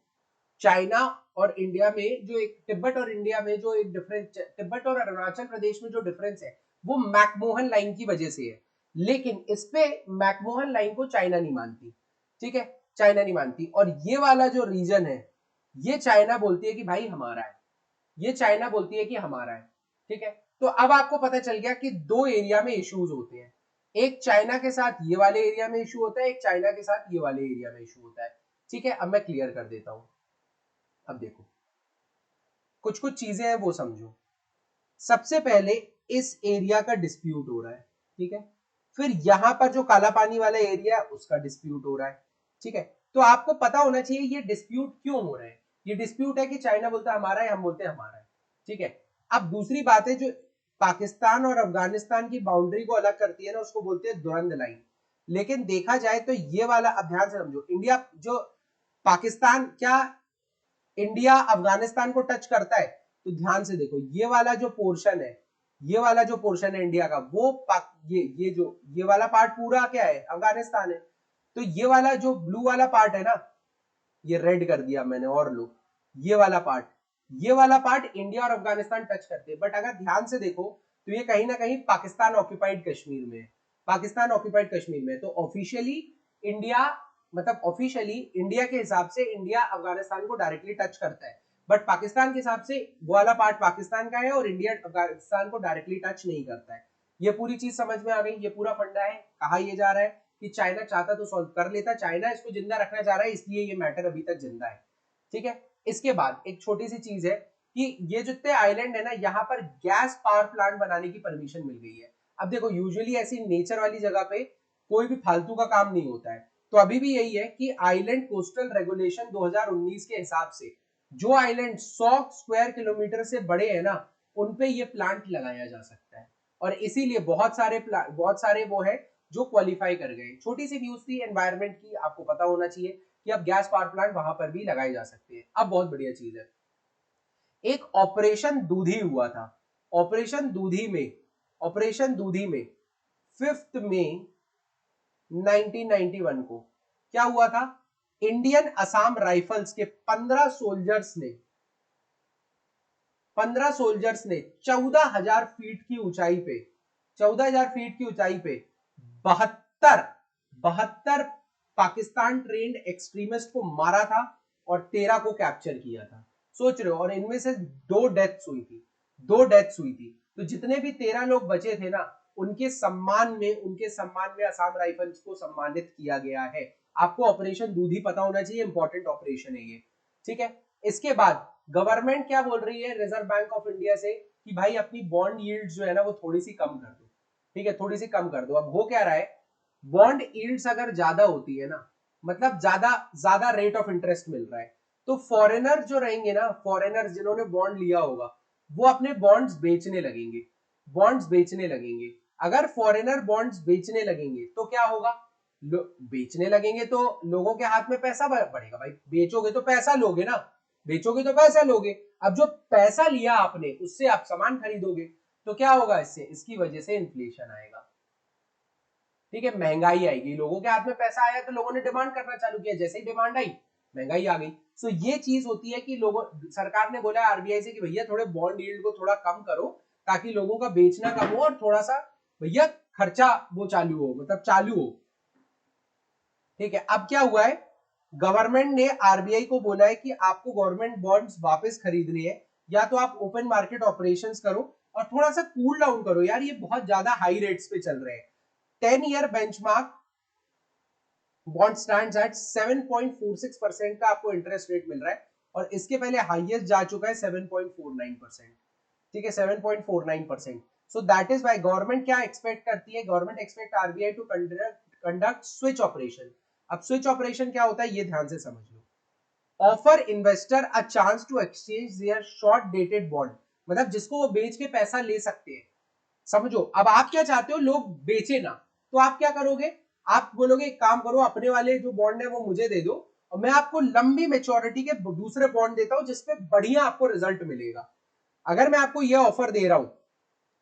चाइना और इंडिया में जो एक, तिब्बत और इंडिया में जो एक डिफरेंस, तिब्बत और अरुणाचल प्रदेश में जो डिफरेंस है वो मैकमोहन लाइन की वजह से है। लेकिन इस पे मैकमोहन लाइन को चाइना नहीं मानती। ठीक है, चाइना नहीं मानती, और ये वाला जो रीजन है ये चाइना बोलती है कि भाई हमारा है, ये चाइना बोलती है कि हमारा है। ठीक है, तो अब आपको पता चल गया कि दो एरिया में इश्यूज होते हैं, एक चाइना के साथ ये वाले एरिया में इशू होता है, एक चाइना के साथ ये वाले एरिया में इशू होता है। ठीक है, अब मैं क्लियर कर देता हूं। अब देखो, कुछ कुछ चीजें हैं वो समझो। सबसे पहले इस एरिया का डिस्प्यूट हो रहा है। ठीक है, फिर यहाँ पर जो काला पानी वाला एरिया है उसका डिस्प्यूट हो रहा है, ठीक है। तो आपको पता होना चाहिए ये डिस्प्यूट क्यों हो रहे हैं। ये डिस्प्यूट है कि चाइना बोलता है हमारा है, हम बोलते हैं हमारा है, ठीक है। अब दूसरी बात है, जो पाकिस्तान और अफगानिस्तान की बाउंड्री को अलग करती है ना, उसको बोलते हैं दुरंद लाइन। लेकिन देखा जाए तो ये वाला, अब ध्यान से समझो, इंडिया जो पाकिस्तान, क्या इंडिया अफगानिस्तान को टच करता है? तो ध्यान से देखो, ये वाला जो पोर्शन है, ये वाला जो पोर्शन है इंडिया का, वो ये वाला पार्ट पूरा क्या है? अफगानिस्तान है। तो ये वाला जो ब्लू वाला पार्ट है ना, ये रेड कर दिया मैंने, और लो, ये वाला पार्ट, ये वाला पार्ट इंडिया और अफगानिस्तान टच करते हैं। बट अगर ध्यान से देखो तो ये कहीं ना कहीं पाकिस्तान ऑक्यूपाइड कश्मीर में है, पाकिस्तान ऑक्यूपाइड कश्मीर में। तो ऑफिशियली इंडिया, मतलब ऑफिशियली इंडिया के हिसाब से इंडिया अफगानिस्तान को डायरेक्टली टच करता है, बट पाकिस्तान के हिसाब से वो वाला पार्ट पाकिस्तान का है और इंडिया अफगानिस्तान को डायरेक्टली टच नहीं करता है। ये पूरी चीज समझ में आ गई। ये पूरा फंडा है। कहा यह जा रहा है कि चाइना चाहता तो सॉल्व कर लेता, चाइना इसको जिंदा रखना चाह रहा है, इसलिए ये मैटर अभी तक जिंदा है, ठीक है। इसके बाद एक छोटी सी चीज है कि ये जितने आइलैंड है ना, यहाँ पर गैस पावर प्लांट बनाने की परमिशन मिल गई है। अब देखो, यूजुअली ऐसी नेचर वाली जगह पे कोई भी फालतू का काम नहीं होता है। तो अभी भी यही है कि आइलैंड कोस्टल रेगुलेशन 2019 के हिसाब से जो आइलैंड 100 स्क्वायर किलोमीटर से बड़े हैं ना, उनपे ये प्लांट लगाया जा सकता है। और इसीलिए बहुत सारे वो है जो क्वालिफाई कर गए। छोटी सी न्यूज थी एनवायरमेंट की, आपको पता होना चाहिए कि अब गैस पावर प्लांट वहां पर भी लगाए जा सकते हैं। अब बहुत बढ़िया चीज है, एक ऑपरेशन दूधी हुआ था। ऑपरेशन दूधी में 5 मई 1991 को क्या हुआ था? इंडियन असम राइफल्स के 15 सोल्जर्स ने 14,000 फीट की ऊंचाई पे 72 पाकिस्तान ट्रेंड एक्सट्रीमिस्ट को मारा था और 13 को कैप्चर किया था। सोच रहे हो? और इनमें से 2 डेथ्स हुई थी। तो जितने भी 13 लोग बचे थे ना, उनके सम्मान में असम राइफल्स को सम्मानित किया गया है। आपको ऑपरेशन दूधी पता होना चाहिए, इंपॉर्टेंट ऑपरेशन है ये, ठीक है। इसके बाद गवर्नमेंट क्या बोल रही है रिजर्व बैंक ऑफ इंडिया से कि भाई अपनी बॉन्ड यील्ड जो है ना, वो थोड़ी सी कम कर दो, ठीक है, थोड़ी सी कम कर दो। अब हो क्या रहा है, बॉन्ड यील्ड्स अगर ज्यादा होती है ना, मतलब ज्यादा ज्यादा रेट ऑफ इंटरेस्ट मिल रहा है, तो फॉरेनर जो रहेंगे ना, फॉरेनर जिन्होंने बॉन्ड लिया होगा, वो अपने बॉन्ड्स बेचने लगेंगे। अगर फॉरेनर बॉन्ड्स बेचने लगेंगे तो क्या होगा? बेचने लगेंगे तो लोगों के हाथ में पैसा बढ़ेगा। भाई बेचोगे तो पैसा लोगे ना, बेचोगे तो पैसा लोगे। अब जो पैसा लिया आपने, उससे आप सामान खरीदोगे, तो क्या होगा? इसकी वजह से इन्फ्लेशन आएगा, ठीक है, महंगाई आएगी। लोगों के हाथ में पैसा आया तो लोगों ने डिमांड करना चालू किया, जैसे ही डिमांड आई महंगाई आ गई। सो ये चीज होती है कि लोगों, सरकार ने बोला आरबीआई से कि भैया थोड़े बॉन्ड यील्ड को थोड़ा कम करो, ताकि लोगों का बेचना कम हो और थोड़ा सा भैया खर्चा वो चालू हो, मतलब चालू हो, ठीक है। अब क्या हुआ है, गवर्नमेंट ने आरबीआई को बोला है कि आपको गवर्नमेंट बॉन्ड्स वापस खरीदने हैं, या तो आप ओपन मार्केट ऑपरेशंस करो और थोड़ा सा कूल डाउन करो यार, ये बहुत ज्यादा हाई रेट्स पे चल रहे हैं। 10 year benchmark bond stands eight 7.46% का आपको इंटरेस्ट रेट मिल रहा है, और इसके पहले हाईएस्ट जा चुका है 7.49%, ठीक है, 7.49%। So that is why government क्या एक्सपेक्ट करती है, government expect RBI to conduct switch operation. अब स्विच ऑपरेशन क्या होता है, ये ध्यान से समझ लो। Offer investor a chance to exchange their short dated bond, मतलब जिसको वो बेच के पैसा ले सकते हैं। समझो, अब आप क्या चाहते हो, लोग बेचे ना, तो आप क्या करोगे, आप बोलोगे एक काम करो, अपने वाले जो बॉन्ड है वो मुझे दे दो, और मैं आपको लंबी मेच्योरिटी के दूसरे बॉन्ड देता हूं जिसपे बढ़िया आपको रिजल्ट मिलेगा। अगर मैं आपको ये ऑफर दे रहा हूं,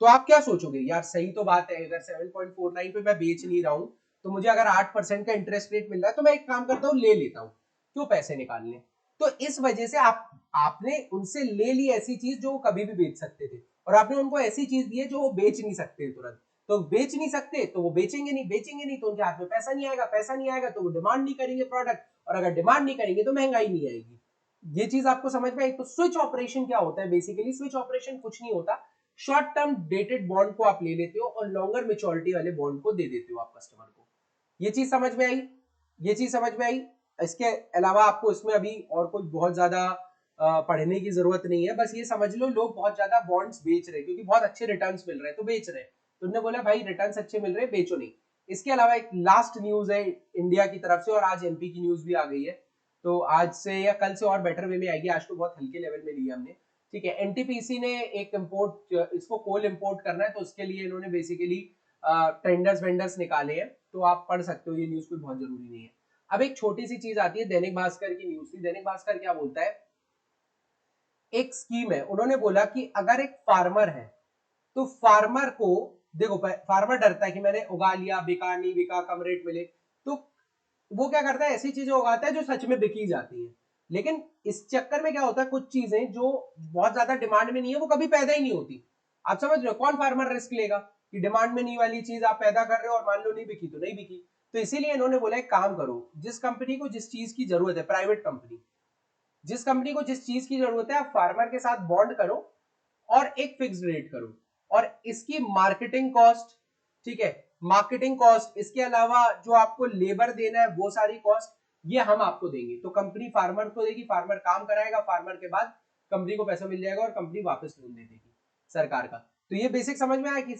तो आप क्या सोचोगे, यार सही तो बात है, अगर 7.49 पे मैं बेच नहीं रहा हूं, तो मुझे अगर 8% का इंटरेस्ट रेट मिल रहा है, तो मैं एक काम करता हूं, ले लेता हूं, क्यों पैसे निकालने। तो इस वजह से आपने उनसे ले ली ऐसी चीज जो वो कभी भी बेच सकते थे, और आपने उनको ऐसी चीज दी है जो वो बेच नहीं सकते तुरंत। तो बेच नहीं सकते तो वो बेचेंगे नहीं तो उनके हाथ में पैसा नहीं आएगा तो वो डिमांड नहीं करेंगे प्रोडक्ट, और अगर डिमांड नहीं करेंगे तो महंगाई नहीं आएगी। ये चीज आपको समझ में आई। तो स्विच ऑपरेशन क्या होता है, बेसिकली स्विच ऑपरेशन कुछ नहीं होता, शॉर्ट टर्म डेटेड बॉन्ड को आप ले लेते हो और लॉन्गर मेच्योरिटी वाले बॉन्ड को दे देते हो आप कस्टमर को। ये चीज समझ में आई, ये चीज समझ में आई। इसके अलावा आपको इसमें अभी और कोई बहुत ज्यादा पढ़ने की जरूरत नहीं है, बस ये समझ लो लोग बहुत ज्यादा बॉन्ड्स बेच रहे हैं क्योंकि बहुत अच्छे रिटर्न्स मिल रहे हैं तो बेच रहे हैं। तो उन्होंने बोला भाई रिटर्न्स अच्छे मिल रहे हैं, बेचो नहीं। इसके अलावा एक लास्ट न्यूज है इंडिया की तरफ से, और आज एमपी की न्यूज भी आ गई है, तो आज से या कल से और बेटर वे में आएगी, आज तो बहुत हल्के लेवल में लिया हमने, ठीक है। एनटीपीसी ने एक इंपोर्ट, इसको कोल इंपोर्ट करना है, तो उसके लिए इन्होंने बेसिकली टेंडर्स वेंडर्स निकाले हैं, तो आप पढ़ सकते हो, ये न्यूज कोई बहुत जरूरी नहीं है। अब एक छोटी सी चीज आती है, दैनिक भास्कर की न्यूज थी। दैनिक भास्कर क्या बोलता है, एक स्कीम है, उन्होंने बोला कि अगर एक फार्मर है तो फार्मर को, देखो फार्मर डरता है कि मैंने उगा लिया, बिका नहीं बिका, कम रेट मिले, तो वो क्या करता है, ऐसी चीजें उगाता है जो सच में बिकी जाती है। लेकिन इस चक्कर में क्या होता है, कुछ चीजें जो बहुत ज्यादा डिमांड में नहीं है वो कभी पैदा ही नहीं होती। आप समझ रहे हो, कौन फार्मर रिस्क लेगा कि डिमांड में नहीं वाली चीज आप पैदा कर रहे हो और मान लो नहीं बिकी तो नहीं बिकी। तो इसीलिए इन्होंने बोला एक काम करो, जिस कंपनी को जिस चीज की जरूरत है, प्राइवेट कंपनी, जिस कंपनी को जिस चीज की जरूरत है, आप फार्मर के साथ बॉन्ड करो और एक फिक्स रेट करो, और इसकी मार्केटिंग कॉस्ट, ठीक है, मार्केटिंग कॉस्ट, इसके अलावा जो आपको लेबर देना है वो सारी कॉस्ट ये हम आपको देंगे। तो कंपनी फार्मर को देगी, फार्मर काम कराएगा, फार्मर के बाद कंपनी को पैसा मिल जाएगा और कंपनी वापस लोन दे देगी सरकार का। तो ये बेसिक समझ में आया कि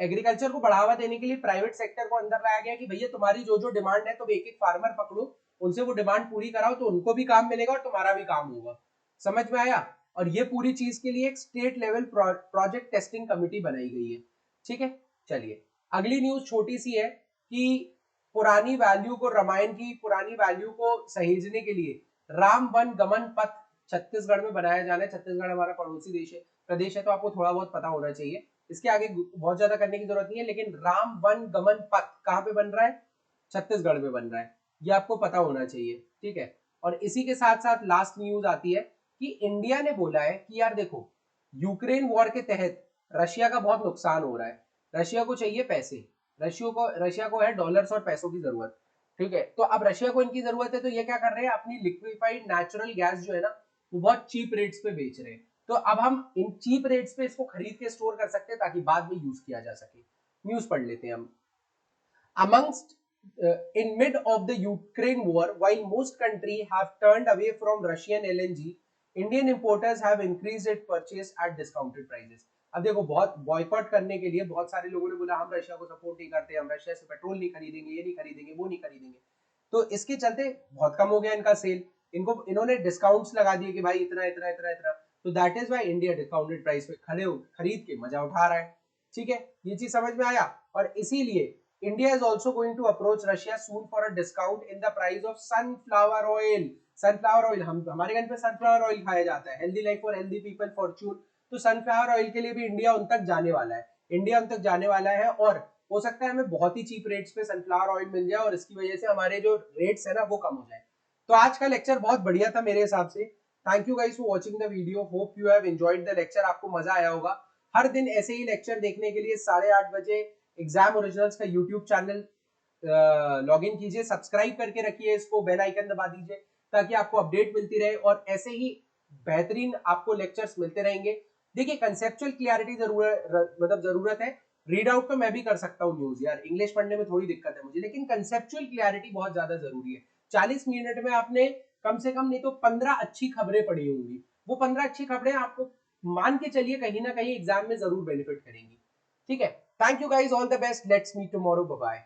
एग्रीकल्चर को बढ़ावा देने के लिए प्राइवेट सेक्टर को अंदर लाया गया कि भैया तुम्हारी जो जो डिमांड है, तुम एक एक फार्मर पकड़ो, उनसे वो डिमांड पूरी कराओ, तो उनको भी काम मिलेगा और तुम्हारा भी काम होगा। समझ में आया। और ये पूरी चीज के लिए एक state level project testing committee बनाई गई है, ठीक है। चलिए अगली न्यूज छोटी सी है कि पुरानी वैल्यू को, रामायण की पुरानी वैल्यू को सहेजने के लिए राम वन गमन पथ छत्तीसगढ़ में बनाया जाना है। छत्तीसगढ़ हमारा पड़ोसी प्रदेश है, तो आपको थोड़ा बहुत पता होना चाहिए, इसके आगे बहुत ज्यादा करने की जरूरत नहीं है। लेकिन राम वन गमन पथ कहाँ पे बन रहा है, छत्तीसगढ़ में बन रहा है, ये आपको पता होना चाहिए, ठीक है। और इसी के साथ साथ लास्ट न्यूज आती है कि इंडिया ने बोला है कि यार देखो, यूक्रेन वॉर के तहत रशिया का बहुत नुकसान हो रहा है, रशिया को चाहिए पैसे, रशिया को है डॉलर्स और पैसों की जरूरत, ठीक है। तो अब रशिया को इनकी जरूरत है, तो ये क्या कर रहे हैं, अपनी लिक्विफाइड नेचुरल गैस जो है ना, वो बहुत चीप रेट्स पे बेच रहे हैं। तो अब हम इन चीप रेट्स पे इसको खरीद के स्टोर कर सकते हैं ताकि बाद में यूज किया जा सके। न्यूज पढ़ लेते हैं हम। Amongst in mid of the Ukraine war, while most countries have turned away from Russian LNG, Indian importers have increased its purchase at discounted prices. अब देखो, बहुत बॉयकॉट करने के लिए बहुत सारे लोगों ने बोला हम रशिया को सपोर्ट नहीं करते, हम रशिया से पेट्रोल नहीं खरीदेंगे, ये नहीं खरीदेंगे, वो नहीं खरीदेंगे, तो इसके चलते बहुत कम हो गया इनका सेल, इन्होंने डिस्काउंट्स लगा दिए कि भाई इतना इतना इतना इतना, तो that is why India discounted price पे खरीद के मजा उठा रहा है, ठीक है। ये चीज समझ में आया। और इसीलिए India is also going to approach Russia soon for a discount in the price of sunflower oil. Sunflower oil, हमारे घर पे sunflower oil खाया जाता है, healthy life for healthy people, fortune, तो sunflower oil के लिए भी इंडिया उन तक जाने वाला है, इंडिया उन तक जाने वाला है, और हो सकता है हमें बहुत ही चीप रेट्स पे sunflower oil मिल जाए और इसकी वजह से हमारे जो रेट्स है ना वो कम हो जाए। तो आज का लेक्चर बहुत बढ़िया था मेरे हिसाब से। Thank you guys for watching the video, hope you have enjoyed the lecture, आपको मजा आया होगा। हर दिन ऐसे ही लेक्चर देखने के लिए 8:30 बजे एग्जाम ओरिजिनल्स का यूट्यूब चैनल लॉग इन कीजिए, सब्सक्राइब करके रखिए इसको, बेल आइकन दबा दीजिए ताकि आपको अपडेट मिलती रहे और ऐसे ही बेहतरीन आपको लेक्चर्स मिलते रहेंगे। देखिए कंसेप्चुअल क्लियरिटी जरूरत है, रीड आउट तो मैं भी कर सकता हूँ न्यूज, यार इंग्लिश पढ़ने में थोड़ी दिक्कत है मुझे, लेकिन कंसेप्चुअल क्लियरिटी बहुत ज्यादा जरूरी है। 40 मिनट में आपने कम से कम नहीं तो 15 अच्छी खबरें पढ़ी होंगी, वो 15 अच्छी खबरें आपको मान के चलिए कहीं ना कहीं एग्जाम में जरूर बेनिफिट करेंगी, ठीक है। Thank you guys, all the best, let's meet tomorrow, bye bye।